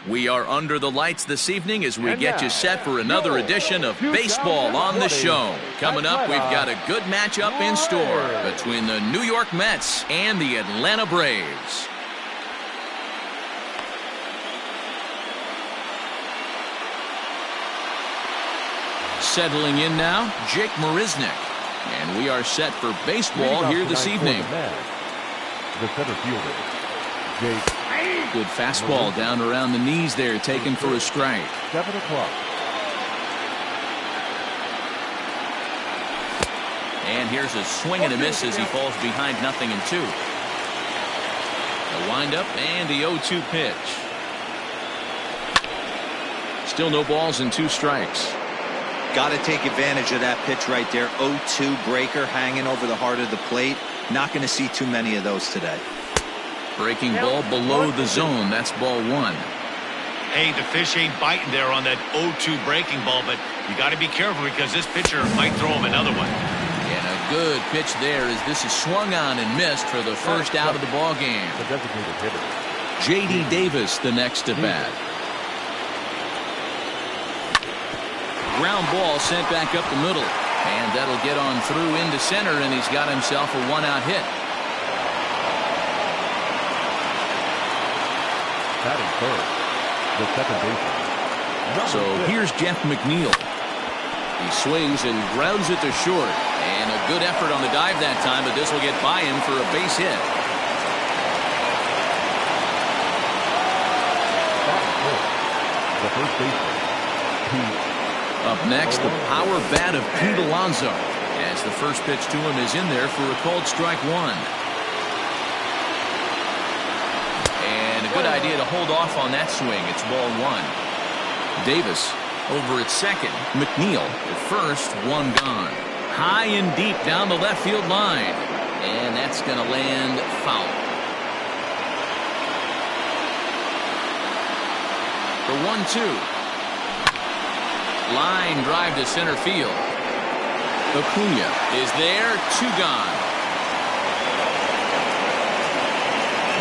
We are under the lights this evening as we get you set for another edition of Baseball on the Show. Coming up, we've got a good matchup in store between the New York Mets and the Atlanta Braves. Settling in now, Jake Marisnick. And we are set for baseball here this evening. The center fielder, Jake. Good fastball down around the knees there, taken for a strike. 7 o'clock. And here's a swing and a miss as he falls behind 0-2. The windup and the 0-2 pitch. Still no balls and 2 strikes. Got to take advantage of that pitch right there. 0-2 breaker hanging over the heart of the plate. Not going to see too many of those today. Breaking ball below the zone. That's ball 1. Hey, the fish ain't biting there on that 0-2 breaking ball, but you got to be careful because this pitcher might throw him another one. And a good pitch there as this is swung on and missed for the first out of the ball game. The designated hitter, J.D. Davis the next to bat. Ground ball sent back up the middle. And that'll get on through into center, and he's got himself a 1-out hit. batting third, the second baseman. So here's Jeff McNeil. He swings and grounds it to short. And a good effort on the dive that time, but this will get by him for a base hit. The first baseman, Pete. Up next, the power bat of Pete Alonso, as the first pitch to him is in there for a called strike 1. And a good idea to hold off on that swing. It's ball 1. Davis over at second. McNeil at first, 1 gone. High and deep down the left field line. And that's going to land foul. For 1-2. Line drive to center field. Acuna is there, 2 gone.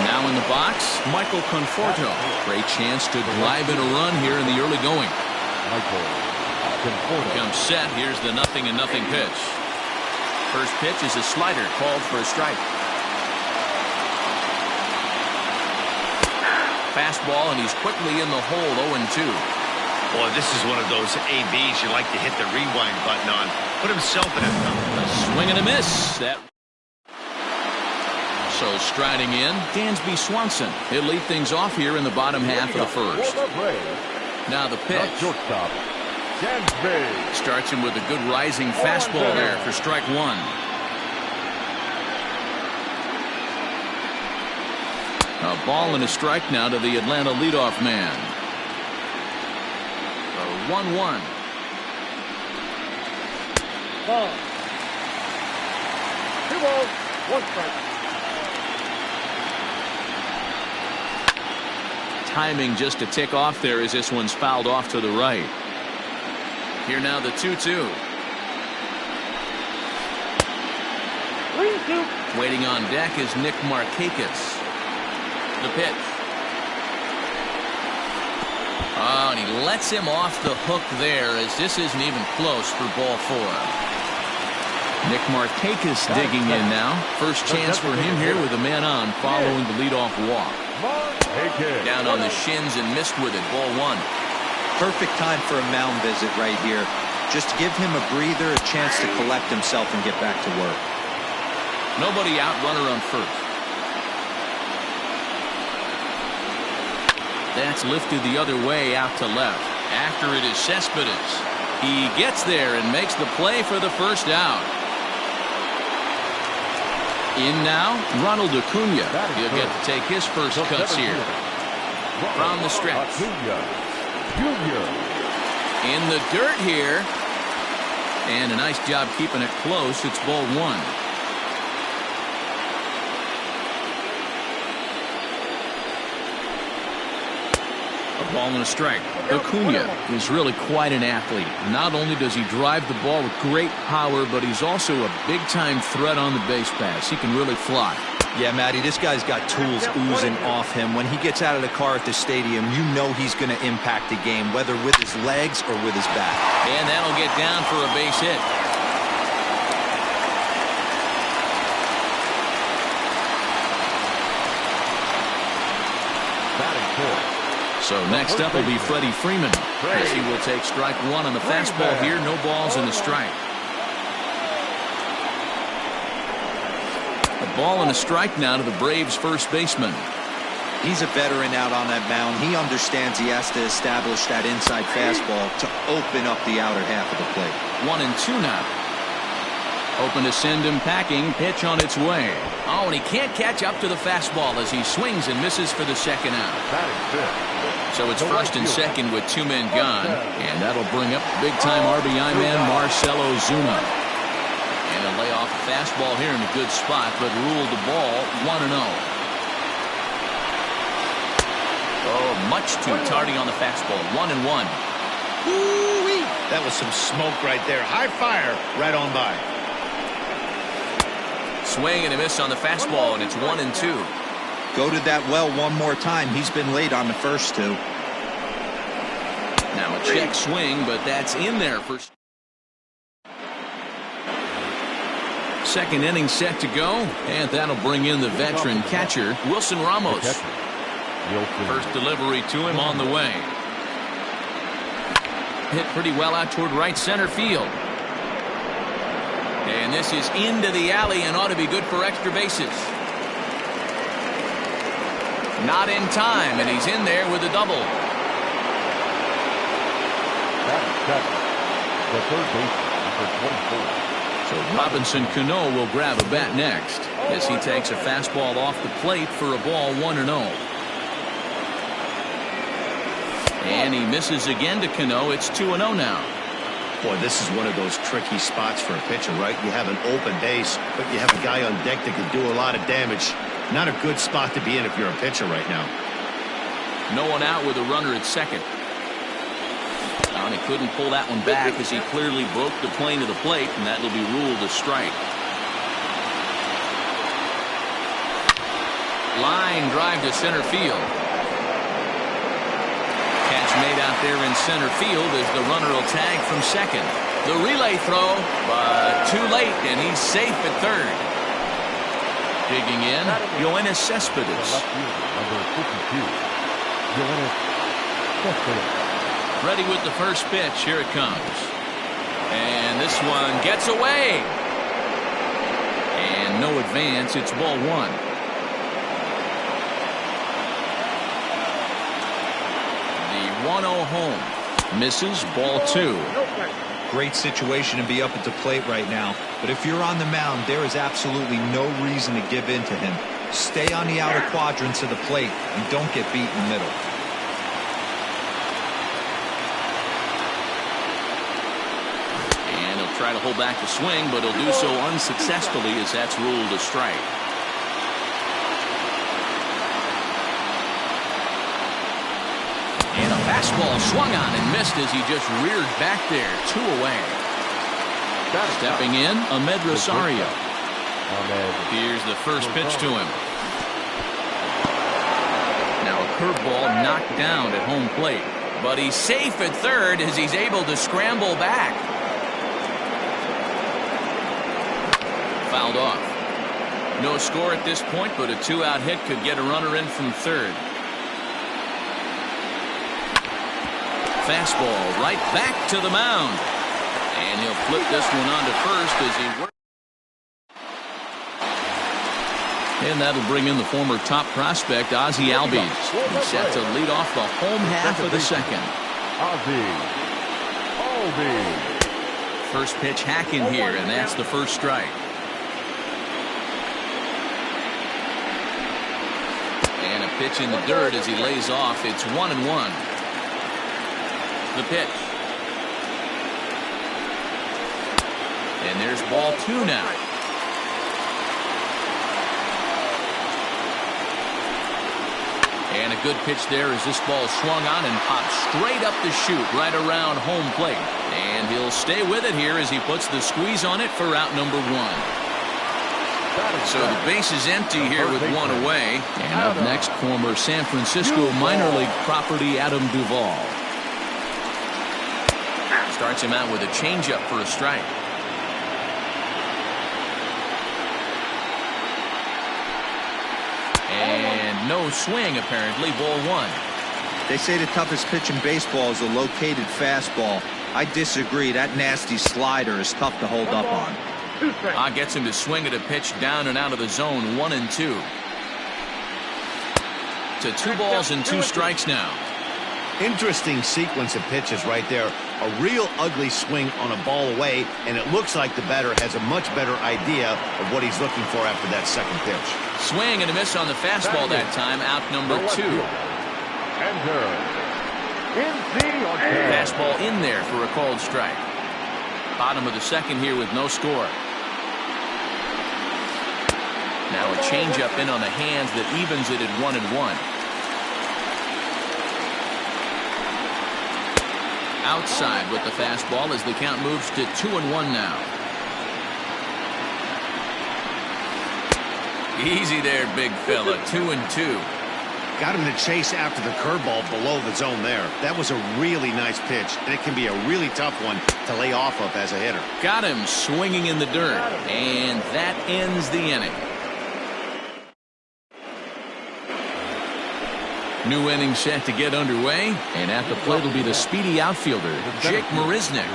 Now in the box, Michael Conforto. Great chance to drive in a run here in the early going. Michael Conforto comes set. Here's the 0-0 pitch. First pitch is a slider called for a strike. Fastball, and he's quickly in the hole, 0-2. Boy, this is one of those ABs you like to hit the rewind button on. Put himself in a swing and a miss. So striding in, Dansby Swanson. He'll lead things off here in the bottom half of the first. Now the pitch. Starts him with a good rising fastball there for strike 1. A ball and a strike now to the Atlanta leadoff man. 1-1. Ball. 2 balls, 1 strike. Timing just to tick off there as this one's fouled off to the right. Here now the 2-2. 3-2. Waiting on deck is Nick Markakis. The pitch. Oh, and he lets him off the hook there as this isn't even close for ball 4. Nick Markakis digging in now. First chance for him here with a man on following the leadoff walk. Down on the shins and missed with it. Ball 1. Perfect time for a mound visit right here. Just give him a breather, a chance to collect himself and get back to work. Nobody out, runner on first. That's lifted the other way out to left. After it is Cespedes. He gets there and makes the play for the first out. In now, Ronald Acuna. He'll get to take his first cuts here. From the stretch. In the dirt here. And a nice job keeping it close. It's ball 1. A ball and a strike. Acuna is really quite an athlete. Not only does he drive the ball with great power, but he's also a big-time threat on the base pass. He can really fly. Yeah, Matty, this guy's got tools oozing off him. When he gets out of the car at the stadium, you know he's going to impact the game, whether with his legs or with his bat. And that'll get down for a base hit. Batting fourth. So next up will be Freddie Freeman, as he will take strike one on the fastball here. No balls and a strike. A ball and a strike now to the Braves' first baseman. He's a veteran out on that mound. He understands he has to establish that inside fastball to open up the outer half of the plate. 1-2 now. Open to send him packing. Pitch on its way. Oh, and he can't catch up to the fastball as he swings and misses for the second out. Batting fifth. So it's first and second with 2 men gone. And that'll bring up big-time RBI man Marcell Ozuna. And a lay off a fastball here in a good spot, but ruled the ball 1-0. Oh, much too tardy on the fastball. 1-1. Woo-wee. That was some smoke right there. High fire right on by. Swing and a miss on the fastball, and it's 1-2. Go to that well one more time. He's been late on the first two. Now a check swing, but that's in there for second inning set to go, and that'll bring in the veteran catcher, Wilson Ramos. First delivery to him on the way. Hit pretty well out toward right center field. And this is into the alley and ought to be good for extra bases. Not in time, and he's in there with a double. The third baseman, number 24. So Robinson Cano will grab a bat next as he takes a fastball off the plate for a ball 1-0. And he misses again to Cano. It's 2-0 now. Boy, this is one of those tricky spots for a pitcher, right? You have an open base, but you have a guy on deck that can do a lot of damage. Not a good spot to be in if you're a pitcher right now. No one out with a runner at second. And he couldn't pull that one back as he clearly broke the plane of the plate, and that will be ruled a strike. Line drive to center field. Catch made out there in center field as the runner will tag from second. The relay throw, but too late, and he's safe at third. Digging in, Yoenis Cespedes. Number 52. Yoenis Cespedes. Ready with the first pitch. Here it comes. And this one gets away. And no advance. It's ball 1. The 1-0 home. Misses. Ball 2. Great situation to be up at the plate right now. But if you're on the mound, there is absolutely no reason to give in to him. Stay on the outer quadrants of the plate and don't get beat in the middle. And he'll try to hold back the swing, but he'll do so unsuccessfully as that's ruled a strike. And a fastball swung on and missed as he just reared back there. 2 away. Stepping in, Ahmed Rosario. Here's the first pitch to him. Now a curveball knocked down at home plate. But he's safe at third as he's able to scramble back. Fouled off. No score at this point, but a 2-out hit could get a runner in from third. Fastball right back to the mound. And he'll flip this one onto first as he works. And that'll bring in the former top prospect, Ozzie Albies. He's set to lead off the home half of the second. Ozzie Albies. First pitch hacking here, and that's the first strike. And a pitch in the dirt as he lays off. It's 1-1. The pitch. And there's ball 2 now. And a good pitch there as this ball swung on and popped straight up the chute right around home plate. And he'll stay with it here as he puts the squeeze on it for out number 1. So the base is empty here with one away. And up next, former San Francisco minor league property Adam Duvall. Starts him out with a changeup for a strike. And no swing, apparently. Ball one. They say the toughest pitch in baseball is a located fastball. I disagree. That nasty slider is tough to hold up on. Gets him to swing at a pitch down and out of the zone. 1-2. To 2 balls and 2 strikes now. Interesting sequence of pitches right there. A real ugly swing on a ball away, and it looks like the batter has a much better idea of what he's looking for after that second pitch. Swing and a miss on the fastball that time. Out number 2. Fastball in there for a called strike. Bottom of the second here with no score. Now a changeup in on the hands that evens it at 1-1. Outside with the fastball as the count moves to 2-1 now. Easy there, big fella. 2-2. Got him to chase after the curveball below the zone there. That was a really nice pitch, and it can be a really tough one to lay off of as a hitter. Got him swinging in the dirt, and that ends the inning. New inning set to get underway, and at the plate will be the speedy outfielder, Jake Marisnick.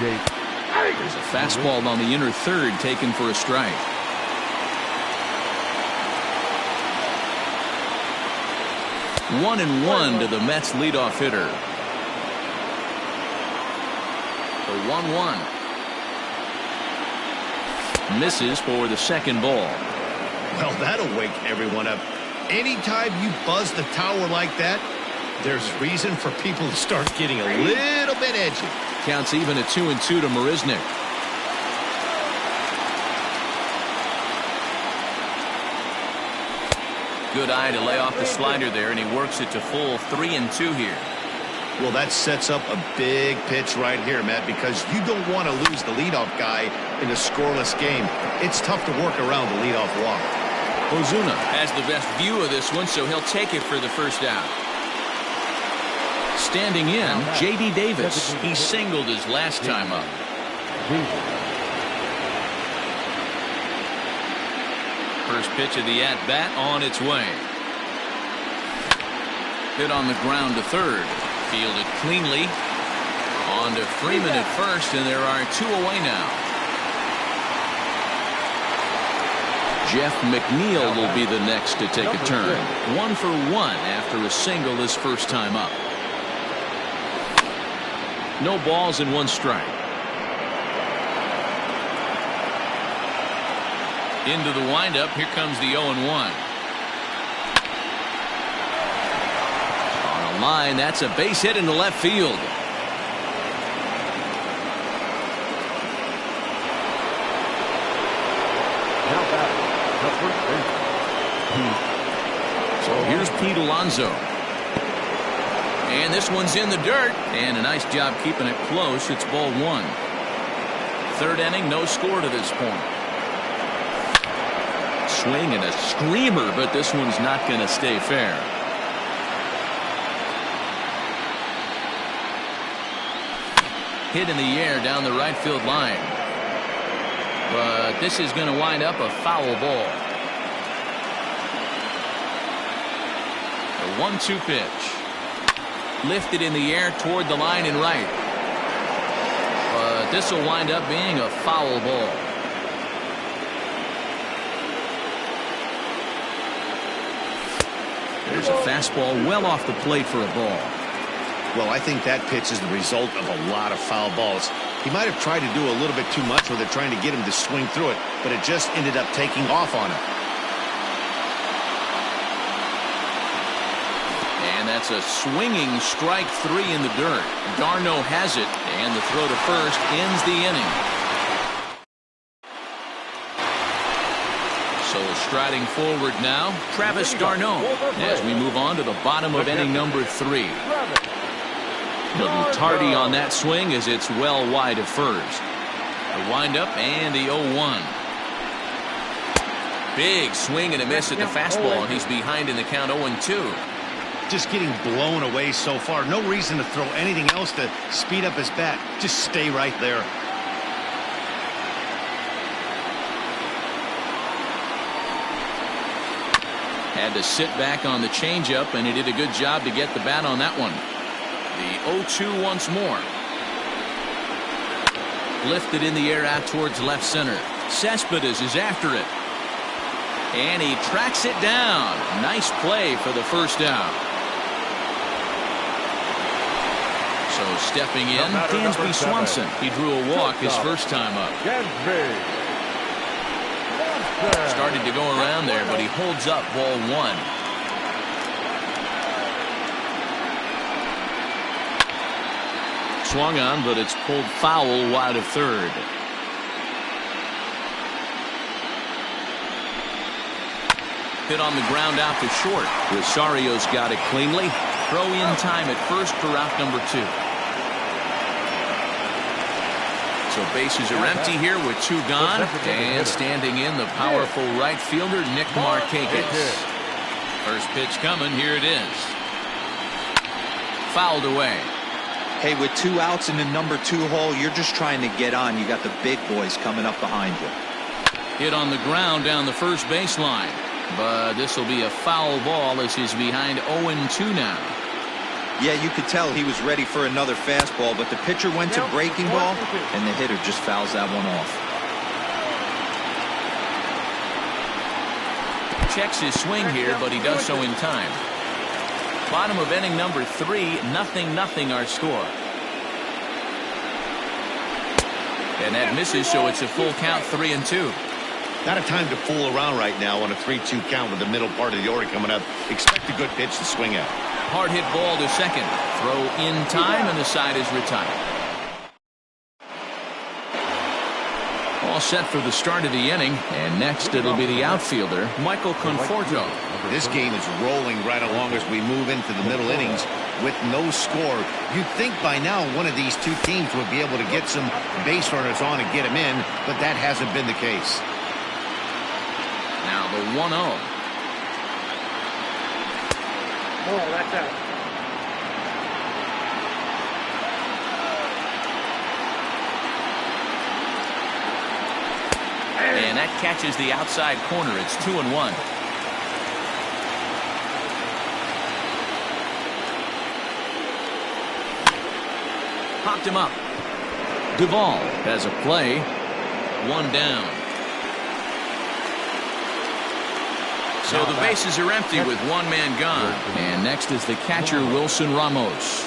There's a fastball on the inner third taken for a strike. One and one to the Mets leadoff hitter. The 1-1. Misses for the second ball. Well, that'll wake everyone up. Anytime you buzz the tower like that, there's reason for people to start getting a little bit edgy. Counts even at 2-2 to Marisnick. Good eye to lay off the slider there, and he works it to full 3-2 here. Well, that sets up a big pitch right here, Matt, because you don't want to lose the leadoff guy in a scoreless game. It's tough to work around the leadoff walk. Ozuna has the best view of this one, so he'll take it for the first out. Standing in, J.D. Davis. He singled his last time up. First pitch of the at-bat on its way. Hit on the ground to third. Fielded cleanly. On to Freeman at first, and there are 2 away now. Jeff McNeil will be the next to take a turn. 1 for 1 after a single his first time up. No balls and 1 strike. Into the windup. Here comes the 0-1. On a line, that's a base hit into left field. So here's Pete Alonso. And this one's in the dirt. And a nice job keeping it close. It's ball 1. Third inning, no score to this point. Swing and a screamer, but this one's not going to stay fair. Hit in the air down the right field line. But this is going to wind up a foul ball. The 1-2 pitch. Lifted in the air toward the line and right. But this will wind up being a foul ball. There's a fastball well off the plate for a ball. Well, I think that pitch is the result of a lot of foul balls. He might have tried to do a little bit too much with it, trying to get him to swing through it, but it just ended up taking off on him. And that's a swinging strike 3 in the dirt. Darno has it, and the throw to first ends the inning. So striding forward now, Travis d'Arnaud, as we move on to the bottom of inning number 3. A little tardy on that swing as it's well wide of first. The windup and the 0-1. Big swing and a miss at the fastball, and he's behind in the count 0-2. Just getting blown away so far. No reason to throw anything else to speed up his bat. Just stay right there. Had to sit back on the changeup, and he did a good job to get the bat on that one. The 0-2 once more. Lifted in the air out towards left center. Cespedes is after it. And he tracks it down. Nice play for the first out. So stepping in, Dansby Swanson. He drew a walk his first time up. Started to go around there, but he holds up ball 1. Swung on, but it's pulled foul wide of third. Hit on the ground out to short. Rosario's got it cleanly. Throw in time at first for out number 2. So bases are empty here with 2 gone. And standing in, the powerful right fielder, Nick Markakis. First pitch coming. Here it is. Fouled away. Hey, with 2 outs in the number 2 hole, you're just trying to get on. You got the big boys coming up behind you. Hit on the ground down the first baseline. But this will be a foul ball as he's behind 0-2 now. Yeah, you could tell he was ready for another fastball, but the pitcher went to breaking ball, and the hitter just fouls that one off. Checks his swing here, but he does so in time. Bottom of inning number 3, 0-0 our score. And that misses, so it's a full count, 3-2. Not a time to fool around right now on a 3-2 count with the middle part of the order coming up. Expect a good pitch to swing at. Hard hit ball to second. Throw in time, and the side is retired. All set for the start of the inning, and next it'll be the outfielder, Michael Conforto. This game is rolling right along as we move into the middle innings with no score. You'd think by now one of these 2 teams would be able to get some base runners on and get them in, but that hasn't been the case. Now the 1-0. Oh, that's out. And that catches the outside corner. It's 2-1. Popped him up. Duvall has a play. 1 down. So the bases are empty with 1 man gone. And next is the catcher, Wilson Ramos.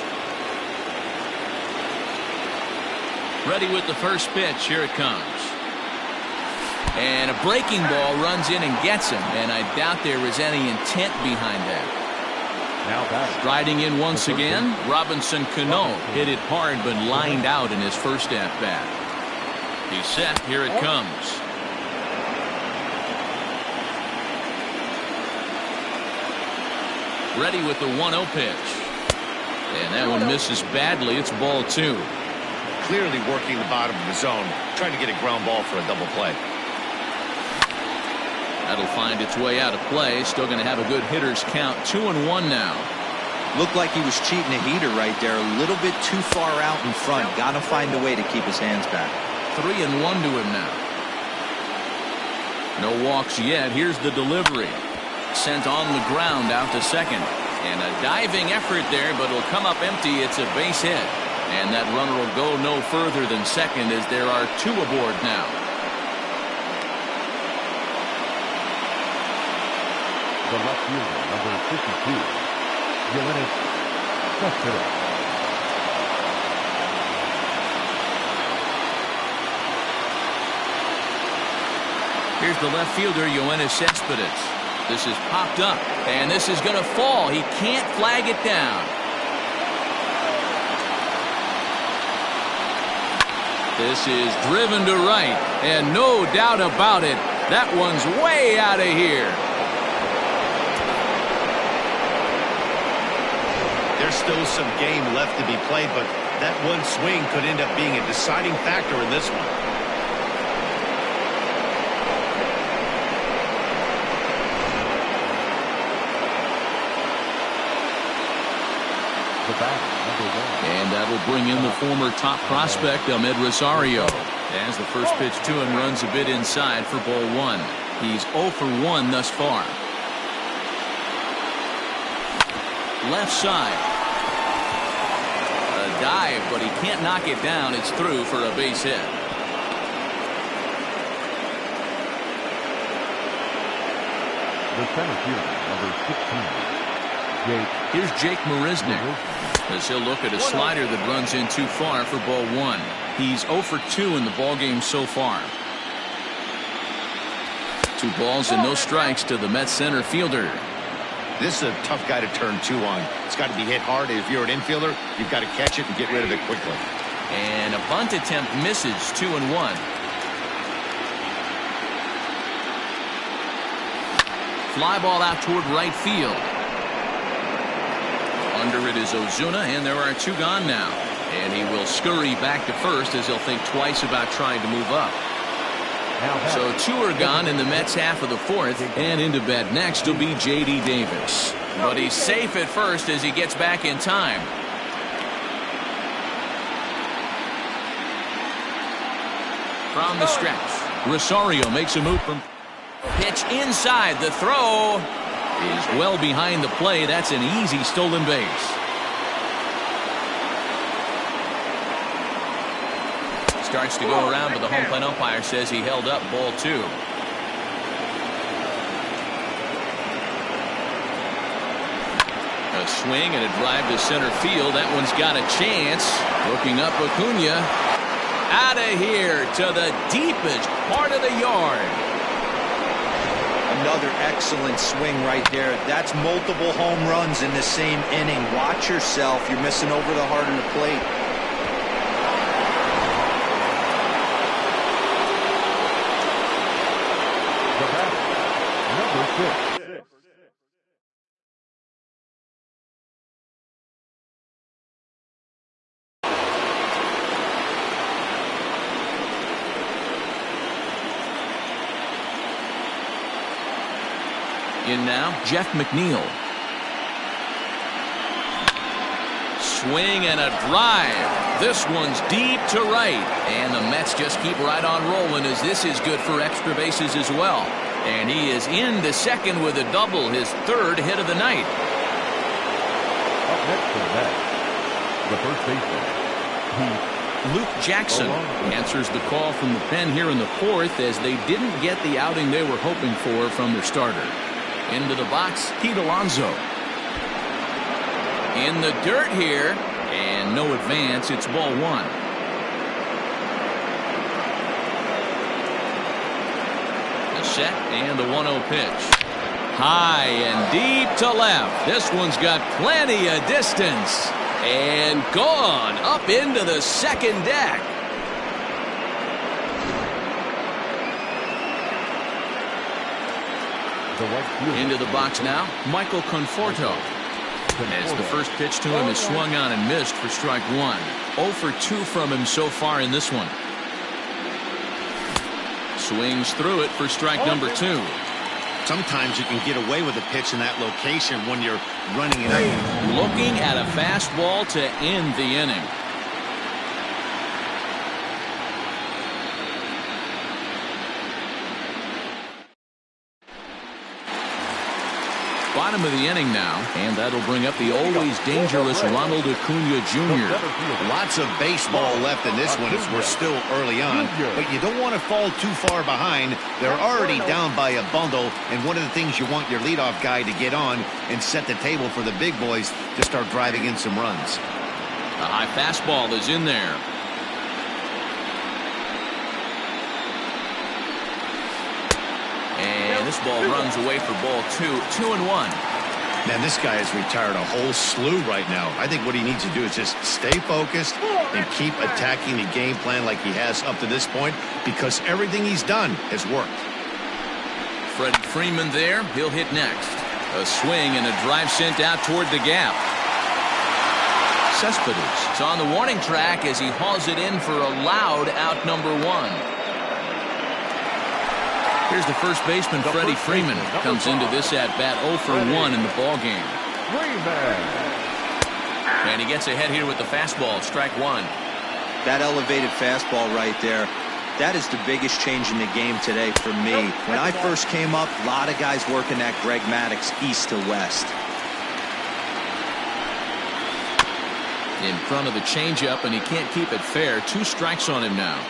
Ready with the first pitch. Here it comes. And a breaking ball runs in and gets him. And I doubt there is any intent behind that. Striding in once again, Robinson Cano hit it hard but lined out in his first at-bat. He's set. Here it comes. Ready with the 1-0 pitch. And that one misses badly. It's ball 2. Clearly working the bottom of the zone, trying to get a ground ball for a double play. That'll find its way out of play. Still going to have a good hitter's count. 2-1 now. Looked like he was cheating a heater right there. A little bit too far out in front. Got to find a way to keep his hands back. 3-1 to him now. No walks yet. Here's the delivery. Sent on the ground out to second. And a diving effort there, but it'll come up empty. It's a base hit. And that runner will go no further than second as there are 2 aboard now. The left fielder, number 52, Yoenis Cespedes. Here's the left fielder, Yoenis Cespedes. This is popped up, and this is going to fall. He can't flag it down. This is driven to right, and no doubt about it, that one's way out of here. There's still some game left to be played, but that one swing could end up being a deciding factor in this one. The batter, number 1. And that'll bring in the former top prospect, Ahmed Rosario. As the first pitch to him runs a bit inside for ball 1. He's 0 for 1 thus far. Left side. A dive, but he can't knock it down. It's through for a base hit. The center fielder, number 16. Here's Jake Marisnick as he'll look at a slider that runs in too far for ball 1. He's 0 for 2 in the ballgame so far. 2 balls and no strikes to the Mets center fielder. This is a tough guy to turn 2 on. It's got to be hit hard. If you're an infielder, you've got to catch it and get rid of it quickly. And a bunt attempt misses. 2-1. Fly ball out toward right field. Under it is Ozuna, and there are 2 gone now. And he will scurry back to first as he'll think twice about trying to move up. So 2 are gone in the Mets half of the 4th, and into bat next will be J.D. Davis. But he's safe at first as he gets back in time. From the stretch, Rosario makes a move from pitch inside. The throw is well behind the play. That's an easy stolen base. Starts to go around, but the home plate umpire says he held up ball 2. A swing and a drive to center field. That one's got a chance. Looking up, Acuna. Out of here to the deepest part of the yard. Another excellent swing right there. That's multiple home runs in the same inning. Watch yourself. You're missing over the heart of the plate. Number 6. In now, Jeff McNeil. Swing and a drive. This one's deep to right. And the Mets just keep right on rolling as this is good for extra bases as well. And he is into second with a double, his 3rd hit of the night. Up next for the Mets, the first baseman, Luke Jackson answers the call from the pen here in the 4th as they didn't get the outing they were hoping for from their starter. Into the box, Pete Alonso. In the dirt here, and no advance. It's ball 1. The set and the 1-0 pitch. High and deep to left. This one's got plenty of distance. And gone up into the second deck. Into the box now, Michael Conforto. As the first pitch to him is swung on and missed for strike 1. 0 for 2 from him so far in this one. Swings through it for strike number 2. Sometimes you can get away with a pitch in that location when you're running it out. Looking at a fastball to end the inning. Bottom of the inning now, and that'll bring up the always dangerous Ronald Acuna Jr. Lots of baseball left in this one as we're still early on, but you don't want to fall too far behind. They're already down by a bundle, and one of the things you want your leadoff guy to get on and set the table for the big boys to start driving in some runs. A high fastball is in there. And this ball runs away for ball 2. 2-1. Man, this guy has retired a whole slew right now. I think what he needs to do is just stay focused and keep attacking the game plan like he has up to this point, because everything he's done has worked. Freddie Freeman there. He'll hit next. A swing and a drive sent out toward the gap. Cespedes is on the warning track as he hauls it in for a loud out number 1. Here's the first baseman, Freddie Freeman. Comes into this at-bat 0 for 1 in the ballgame. And he gets ahead here with the fastball, strike one. That elevated fastball right there, that is the biggest change in the game today for me. When I first came up, a lot of guys working that Greg Maddux east to west. In front of the changeup, and he can't keep it fair. 2 strikes on him now.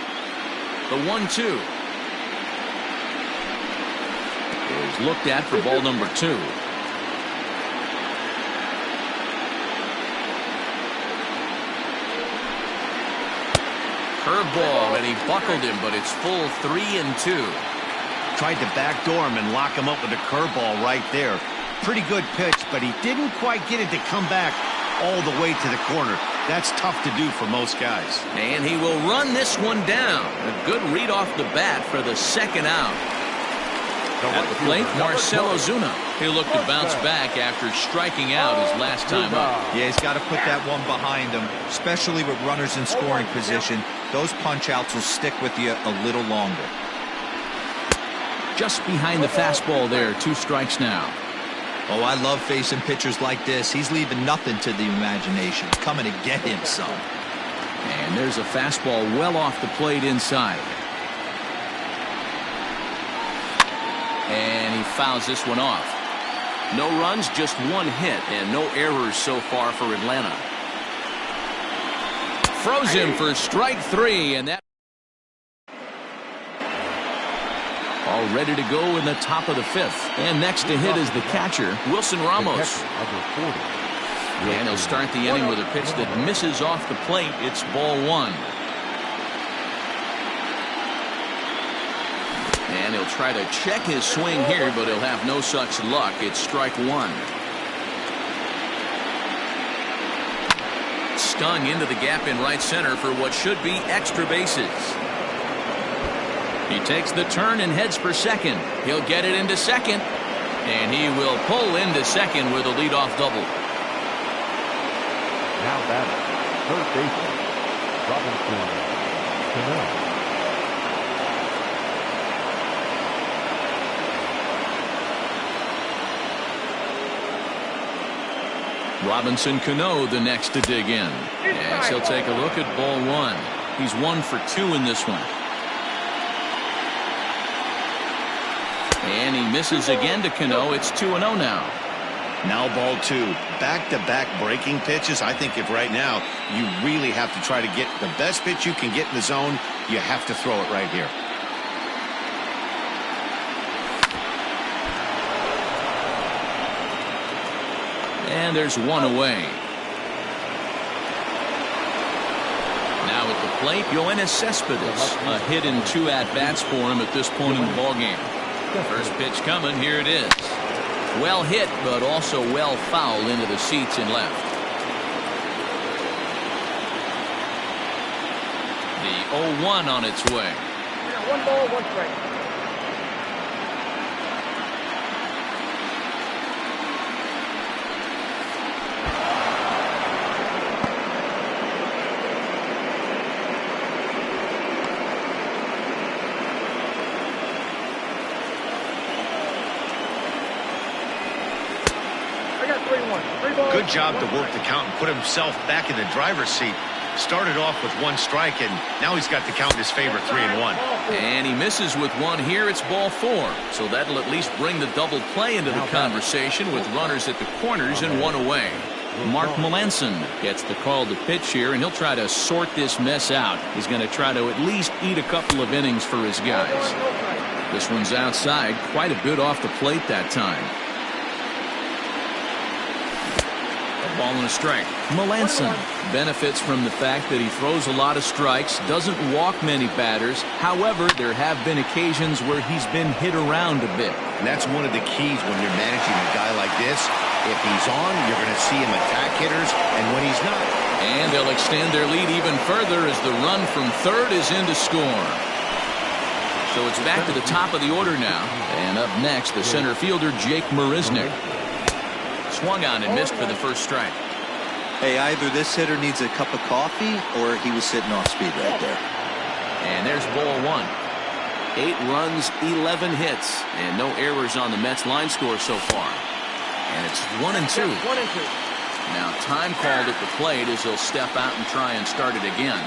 The 1-2 is looked at for ball number 2. Curveball, and he buckled him, but it's full 3-2. Tried to backdoor him and lock him up with a curveball right there. Pretty good pitch, but he didn't quite get it to come back all the way to the corner. That's tough to do for most guys. And he will run this one down. A good read off the bat for the second out. At the plate, Marcell Ozuna. He'll look to bounce back after striking out his last time up. Yeah, he's got to put that one behind him, especially with runners in scoring position. Those punch-outs will stick with you a little longer. Just behind the fastball there, 2 strikes now. Oh, I love facing pitchers like this. He's leaving nothing to the imagination. Coming to get him some. And there's a fastball well off the plate inside. And he fouls this one off. No runs, just 1 hit, and no errors so far for Atlanta. Froze him for strike 3, and that all ready to go in the top of the 5th. And next to hit is the catcher, Wilson Ramos. And he'll start the inning with a pitch that misses off the plate. It's ball 1. And he'll try to check his swing here, but he'll have no such luck. It's strike 1. Stung into the gap in right center for what should be extra bases. He takes the turn and heads for second. He'll get it into second. And he will pull into second with a leadoff double. Now batting, third baseman, Robinson Cano. Robinson Cano the next to dig in. As he'll take a look at ball 1. He's 1 for 2 in this one. And he misses again to Cano. It's 2-0 now. Now ball 2. Back-to-back breaking pitches. I think if right now you really have to try to get the best pitch you can get in the zone, you have to throw it right here. And there's 1 away. Now at the plate, Yoenis Cespedes. A hit in 2 at-bats for him at this point in the ballgame. First pitch coming. Here it is. Well hit, but also well fouled into the seats and left. The 0-1 on its way. 1 ball, 1 strike. Good job to work the count and put himself back in the driver's seat. Started off with 1 strike, and now he's got the count in his favor, 3-1. And he misses with 1 here. It's ball 4. So that'll at least bring the double play into the conversation with runners at the corners and 1 away. Mark Melanson gets the call to pitch here, and he'll try to sort this mess out. He's going to try to at least eat a couple of innings for his guys. This one's outside, quite a bit off the plate that time. Ball and a strike. Melanson benefits from the fact that he throws a lot of strikes, doesn't walk many batters. However, there have been occasions where he's been hit around a bit. And that's one of the keys when you're managing a guy like this. If he's on, you're going to see him attack hitters, and when he's not. And they'll extend their lead even further as the run from third is in to score. So it's back to the top of the order now. And up next, the center fielder, Jake Marisnick. Swung on and missed for the first strike. Hey, either this hitter needs a cup of coffee or he was sitting off speed right there. And there's ball 1. 8 runs, 11 hits, and no errors on the Mets line score so far. And it's 1-2. Now time called at the plate as he'll step out and try and start it again.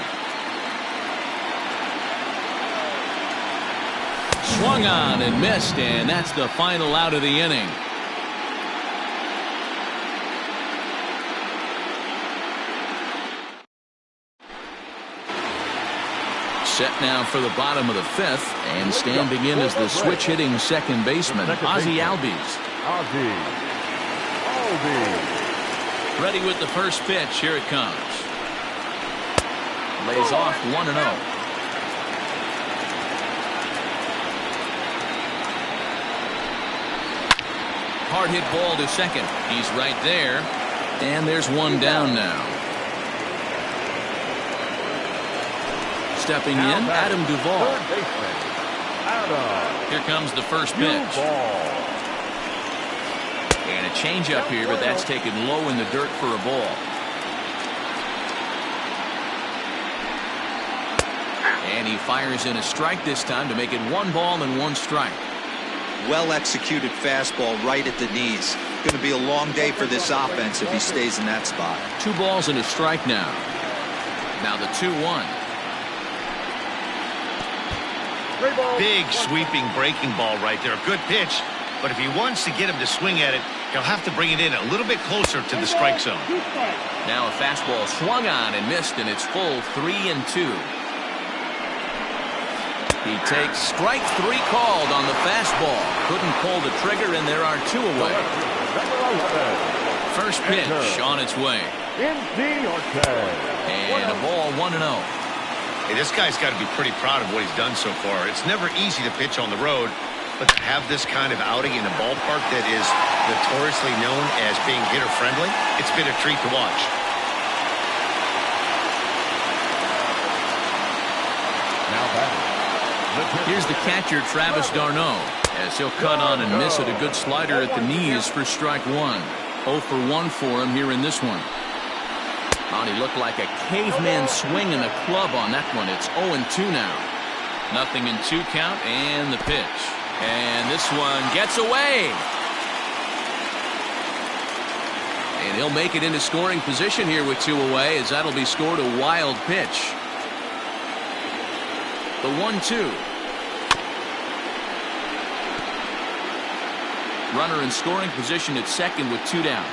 Swung on and missed, and that's the final out of the inning. Set now for the bottom of the fifth, and standing in as the switch-hitting second baseman, Ozzie Albies. Ready with the first pitch. Here it comes. Lays off 1-0. Hard hit ball to second. He's right there, and there's one down now. Stepping in, Adam Duvall. Here comes the first pitch. And a changeup here, but that's taken low in the dirt for a ball. And he fires in a strike this time to make it 1 ball and 1 strike. Well executed fastball right at the knees. Going to be a long day for this offense if he stays in that spot. 2 balls and a strike now. Now the 2-1. Big sweeping breaking ball right there. Good pitch. But if he wants to get him to swing at it, he'll have to bring it in a little bit closer to the strike zone. Now a fastball swung on and missed, and it's full 3-2. He takes strike 3 called on the fastball. Couldn't pull the trigger, and there are 2 away. First pitch on its way. And a ball 1-0. Hey, this guy's got to be pretty proud of what he's done so far. It's never easy to pitch on the road, but to have this kind of outing in a ballpark that is notoriously known as being hitter-friendly, it's been a treat to watch. Here's the catcher, Travis d'Arnaud, as he'll cut on and miss it. A good slider at the knees for strike 1. 0 for 1 for him here in this one. And he looked like a caveman swinging a club on that one. It's 0-2 now. 0-2 count, and the pitch. And this one gets away. And he'll make it into scoring position here with 2 away, as that'll be scored a wild pitch. The 1-2. Runner in scoring position at second with 2 down.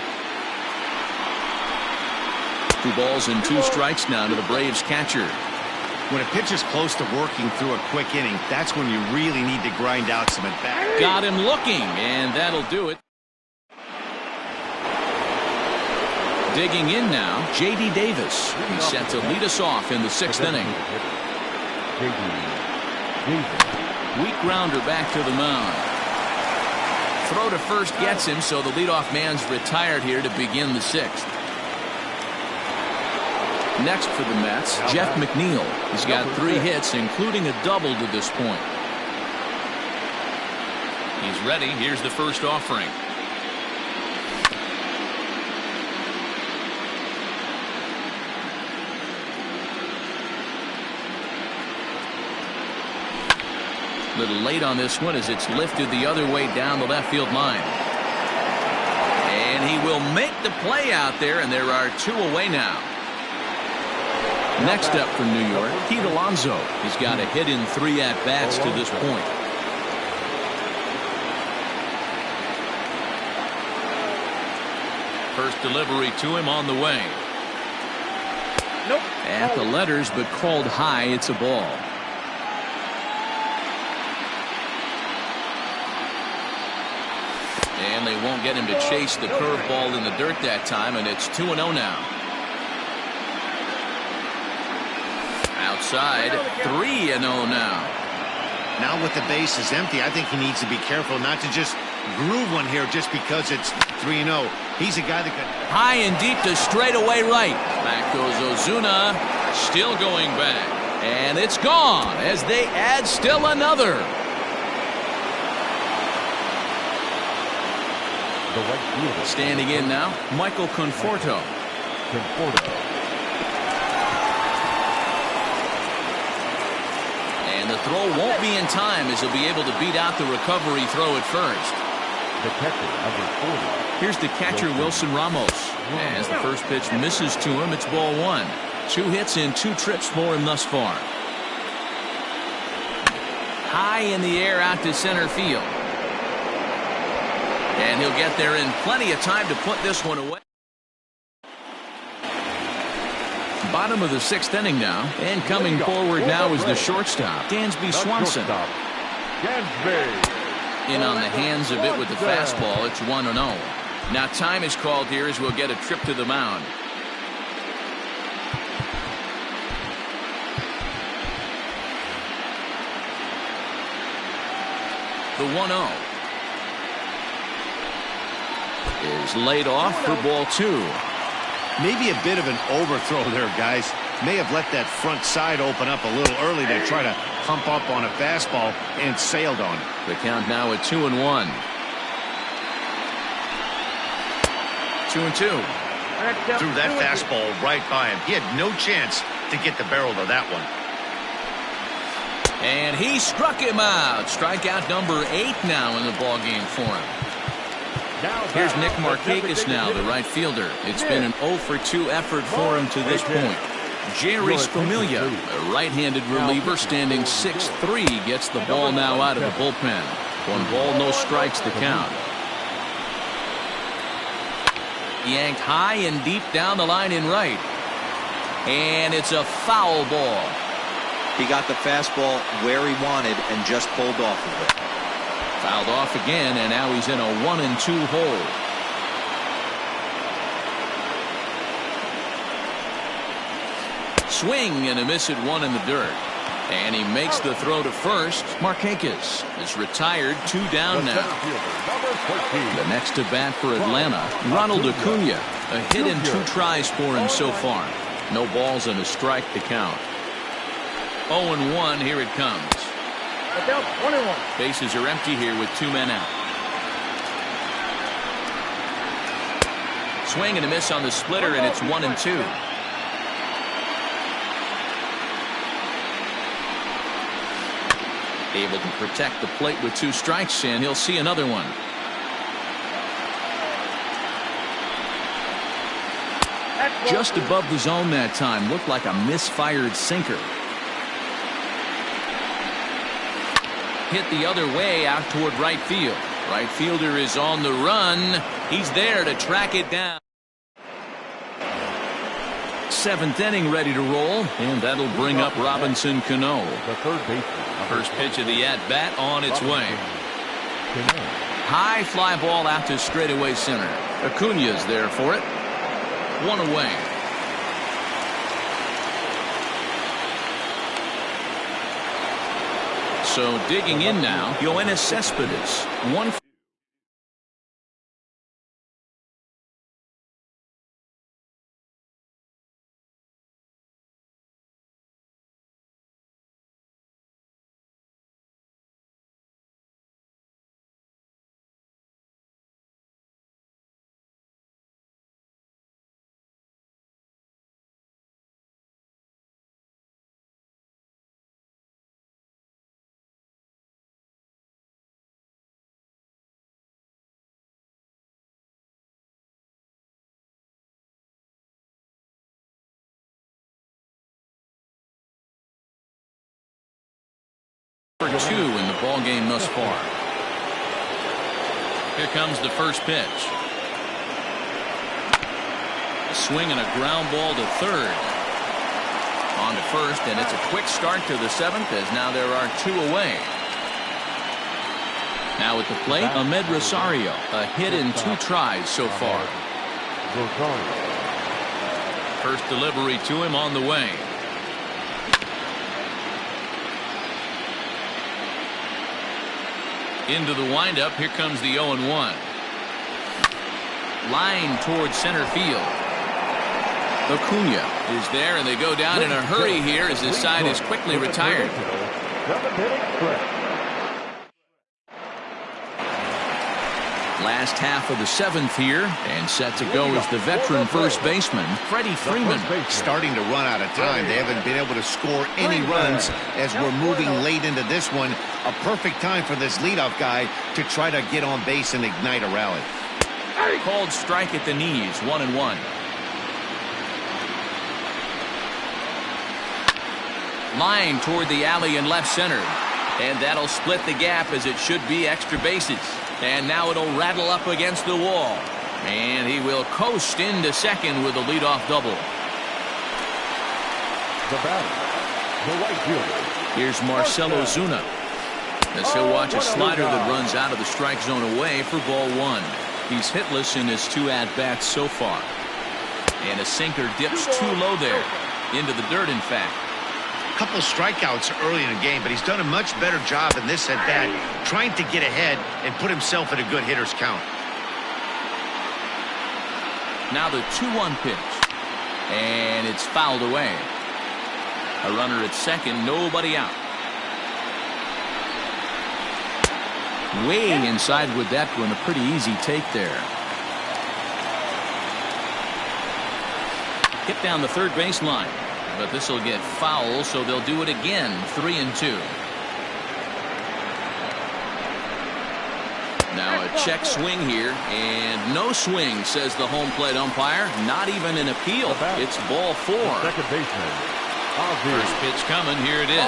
2 balls and 2 strikes now to the Braves catcher. When a pitch is close to working through a quick inning, that's when you really need to grind out some at-bats. Got him looking, and that'll do it. Digging in now, J.D. Davis. He's set to lead us off in the 6th inning. Weak grounder back to the mound. Throw to first gets him, so the leadoff man's retired here to begin the 6th. Next for the Mets, Jeff McNeil. He's got 3 hits, including a double to this point. He's ready. Here's the first offering. Little late on this one as it's lifted the other way down the left field line. And he will make the play out there, and there are 2 away now. Next up for New York, Pete Alonso. He's got a hit in 3 at-bats to this point. First delivery to him on the way. At the letters, but called high. It's a ball. And they won't get him to chase the curveball in the dirt that time, and it's 2-0 now. Outside, 3-0 now. Now with the bases empty, I think he needs to be careful not to just groove one here just because it's 3-0. He's a guy that could... High and deep to straightaway right. Back goes Ozuna, still going back. And it's gone as they add still another. Standing in now, Michael Conforto. And the throw won't be in time as he'll be able to beat out the recovery throw at first. Protected, number 40. Here's the catcher, Wilson Ramos. As the first pitch misses to him, it's ball one. 2 hits in 2 trips for him thus far. High in the air out to center field. And he'll get there in plenty of time to put this one away. Bottom of the 6th inning now. And coming forward now is the shortstop, Dansby Swanson. In on the hands a bit with the fastball. It's 1-0. Now time is called here as we'll get a trip to the mound. The 1-0 is laid off for ball 2. Maybe a bit of an overthrow there, guys. May have let that front side open up a little early to try to pump up on a fastball and sailed on it. The count now at 2-1. 2-2. Threw that fastball right by him. He had no chance to get the barrel to that one. And he struck him out. Strikeout number 8 now in the ballgame for him. Here's Nick Markakis now, the right fielder. It's been an 0-for-2 effort for him to this point. Jerry Spamiglia, a right-handed reliever, standing 6'3", gets the ball now out of the bullpen. 1 ball, no strikes to count. Yanked high and deep down the line in right. And it's a foul ball. He got the fastball where he wanted and just pulled off of it. Fouled off again, and now he's in a 1-2 hole. Swing and a miss at 1 in the dirt. And he makes the throw to first. Markakis is retired, 2 down now. The next to bat for Atlanta, Ronald Acuna. A hit in 2 tries for him so far. No balls and a strike to count. 0-1, here it comes. 1-1. Bases are empty here with 2 men out. Swing and a miss on the splitter, and it's 1-2. Able to protect the plate with 2 strikes, and he'll see another one. Just above the zone that time. Looked like a misfired sinker. Hit the other way out toward right field. Right fielder is on the run. He's there to track it down. 7th inning ready to roll, and that'll bring up Robinson Cano. The third baseman. First pitch of the at-bat on its way. High fly ball out to straightaway center. Acuna's there for it. 1 away. So digging in now, Yoenis Cespedes. 1. For 2 in the ball game thus far. Here comes the first pitch. A swing and a ground ball to third. On to first, and it's a quick start to the 7th, as now there are 2 away. Now at the plate, Ahmed Rosario, a hit in 2 tries so far. First delivery to him on the way. Into the windup. Here comes the 0-1. Line towards center field. Acuna is there, and they go down in a hurry here as his side is quickly retired. Last half of the 7th here, and set to go is the veteran first baseman, Freddie Freeman. Starting to run out of time. They haven't been able to score any runs as we're moving late into this one. A perfect time for this leadoff guy to try to get on base and ignite a rally. Called strike at the knees, 1-1. Line toward the alley in left center. And that'll split the gap as it should be extra bases. And now it'll rattle up against the wall. And he will coast into second with a leadoff double. The batter, the right fielder. Here's Marcell Ozuna, as he'll watch a slider that runs out of the strike zone away for ball 1. He's hitless in his 2 at-bats so far. And a sinker dips too low there. Into the dirt, in fact. Couple strikeouts early in the game, but he's done a much better job in this at-bat, trying to get ahead and put himself in a good hitter's count. Now the 2-1 pitch. And it's fouled away. A runner at second, nobody out. Way inside with that one, a pretty easy take there. Hit down the third baseline, but this will get foul, so they'll do it again. 3-2. Now a check swing here, and no swing, says the home plate umpire. Not even an appeal. It's ball 4. Second baseman. First pitch coming. Here it is.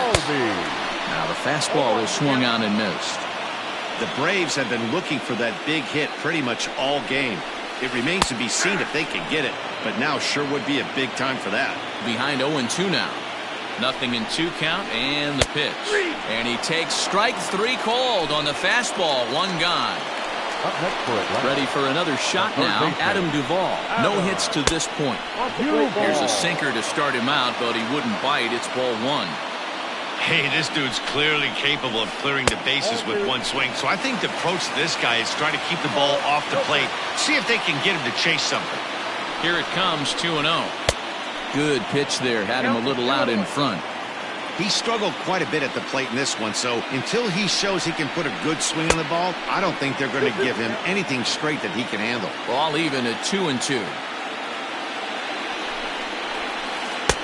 Now the fastball was swung on and missed. The Braves have been looking for that big hit pretty much all game. It remains to be seen if they can get it, but now sure would be a big time for that. Behind 0-2 now. 0-2 count, and the pitch. And he takes strike 3 called on the fastball. 1 gone. Up next for it. Ready for another shot now. Adam Duvall. No hits to this point. Here's a sinker to start him out, but he wouldn't bite. It's ball 1. Hey, this dude's clearly capable of clearing the bases with 1 swing, so I think the approach to this guy is try to keep the ball off the plate, see if they can get him to chase something. Here it comes, 2-0. Good pitch there, had him a little out in front. He struggled quite a bit at the plate in this one, so until he shows he can put a good swing on the ball, I don't think they're going to give him anything straight that he can handle. Ball even at 2-2.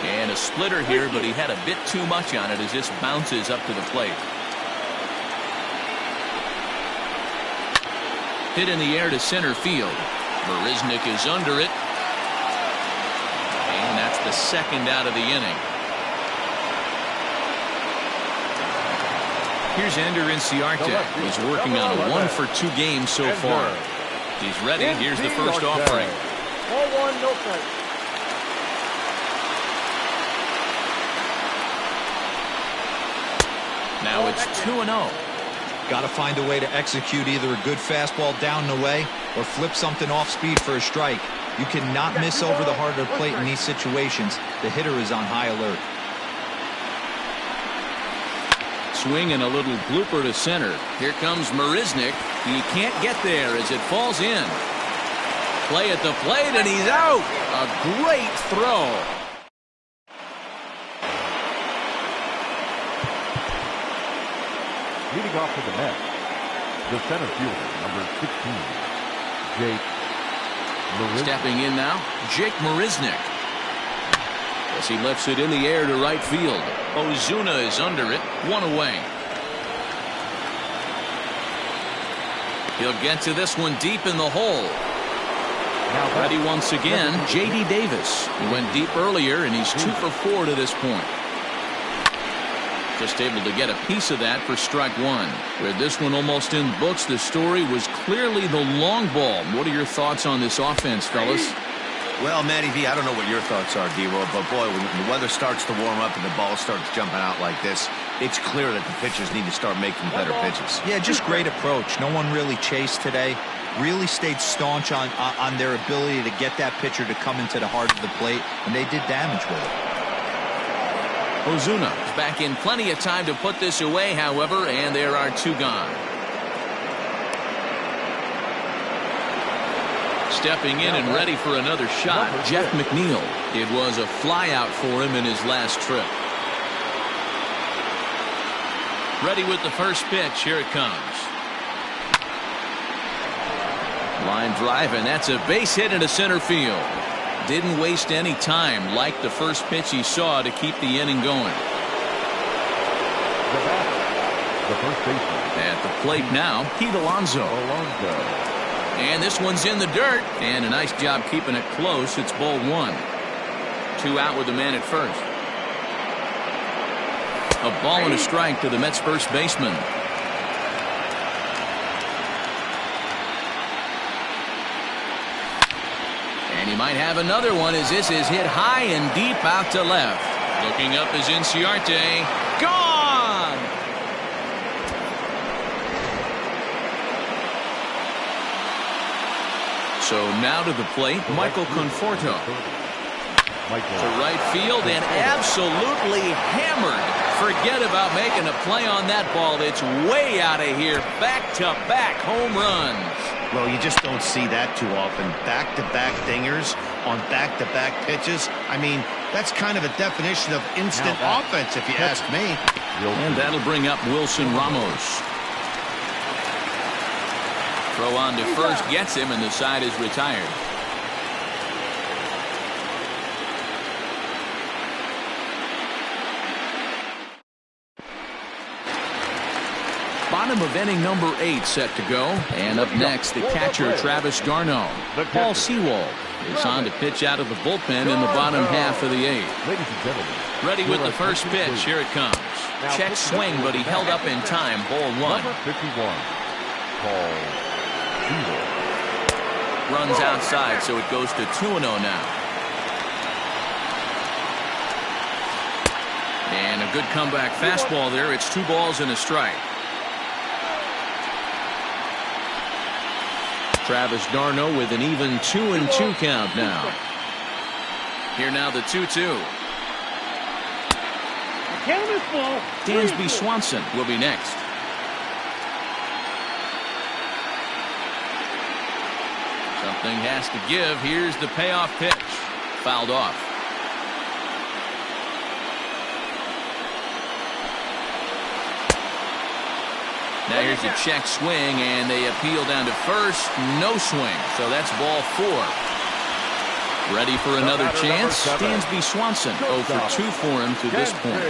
And a splitter here, but he had a bit too much on it as this bounces up to the plate. Hit in the air to center field. Marisnick is under it. And that's the second out of the inning. Here's Ender Inciarte. He's working on a 1-for-2 game so far. He's ready. Here's the first offering. 1-1, no strike. Now it's 2-0. Got to find a way to execute either a good fastball down the way or flip something off speed for a strike. You cannot miss over the heart of the plate in these situations. The hitter is on high alert. Swing and a little blooper to center. Here comes Marisnick. He can't get there as it falls in. Play at the plate, and he's out. A great throw. Leading off to the net, the center fielder, number 16, Jake Marisnick. Stepping in now, Jake Marisnick. As he lifts it in the air to right field. Ozuna is under it, 1 away. He'll get to this one deep in the hole. Now ready once again, J.D. Davis. He went deep earlier, and he's 2 for 4 to this point. Just able to get a piece of that for strike 1. With this one almost in the books, the story was clearly the long ball. What are your thoughts on this offense, fellas? Well, Matty V, I don't know what your thoughts are, D-Roll, but boy, when the weather starts to warm up and the ball starts jumping out like this, it's clear that the pitchers need to start making better pitches. Yeah, just great approach. No one really chased today. Really stayed staunch on their ability to get that pitcher to come into the heart of the plate, and they did damage with it. Ozuna is back in plenty of time to put this away, however, and there are 2 gone. Stepping in and ready for another shot, Jeff McNeil. It was a flyout for him in his last trip. Ready with the first pitch. Here it comes. Line drive, and that's a base hit into center field. Didn't waste any time, like the first pitch he saw, to keep the inning going. The first baseman. At the plate now, Pete Alonso. And this one's in the dirt, and a nice job keeping it close. It's ball one. 2 out with the man at first. A ball and a strike to the Mets first baseman. And he might have another one as this is hit high and deep out to left. Looking up is Inciarte. Gone! So now to the plate, Michael Conforto. To right field and absolutely hammered. Forget about making a play on that ball. It's way out of here. Back-to-back home runs. Well, you just don't see that too often. Back-to-back dingers on back-to-back pitches. I mean, that's kind of a definition of instant offense, if you ask me. And that'll bring up Wilson Ramos. Throw on to first, gets him, and the side is retired. Bottom of inning number 8 set to go. And up next, the catcher, Travis d'Arnaud. Paul Sewald is on to pitch out of the bullpen in the bottom half of the 8th. Ladies and gentlemen, ready with the first pitch. Here it comes. Check swing, but he held up in time. Ball 1. Number 51, Paul Sewald. Runs outside, so it goes to 2-0 now. And a good comeback fastball there. It's 2 balls and a strike. Travis d'Arnaud with an even 2-2 count now. Here now the 2-2. Dansby Swanson will be next. Something has to give. Here's the payoff pitch. Fouled off. Now here's a check swing, and they appeal down to first. No swing, so that's ball 4. Ready for another chance? Dansby Swanson 0 for 2 for him to this point.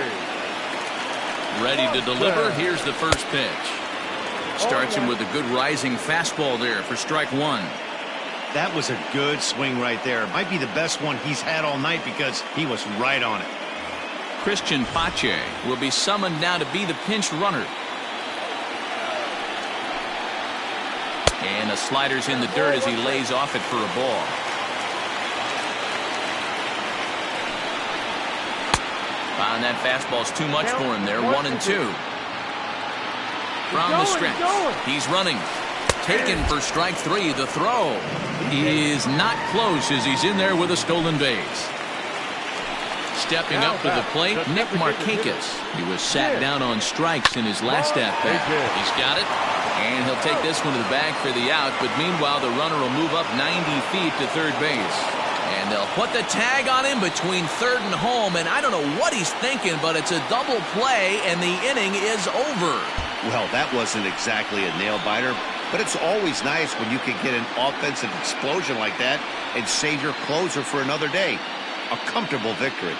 Ready to deliver. Here's the first pitch. Starts him with a good rising fastball there for strike 1. That was a good swing right there. Might be the best one he's had all night because he was right on it. Christian Pache will be summoned now to be the pinch runner. And the slider's in the dirt as he lays off it for a ball. And that fastball's too much for him there. 1-2. From the stretch. He's running. Taken for strike 3. The throw is not close as he's in there with a stolen base. Stepping up to the plate, Nick Markakis. He was sat down on strikes in his last at-bat. He's got it. And he'll take this one to the bag for the out, but meanwhile the runner will move up 90 feet to third base. And they'll put the tag on him between third and home, and I don't know what he's thinking, but it's a double play, and the inning is over. Well, that wasn't exactly a nail-biter, but it's always nice when you can get an offensive explosion like that and save your closer for another day. A comfortable victory.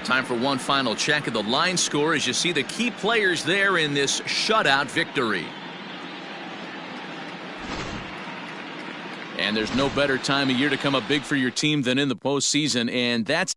Time for one final check of the line score as you see the key players there in this shutout victory. And there's no better time of year to come up big for your team than in the postseason, and that's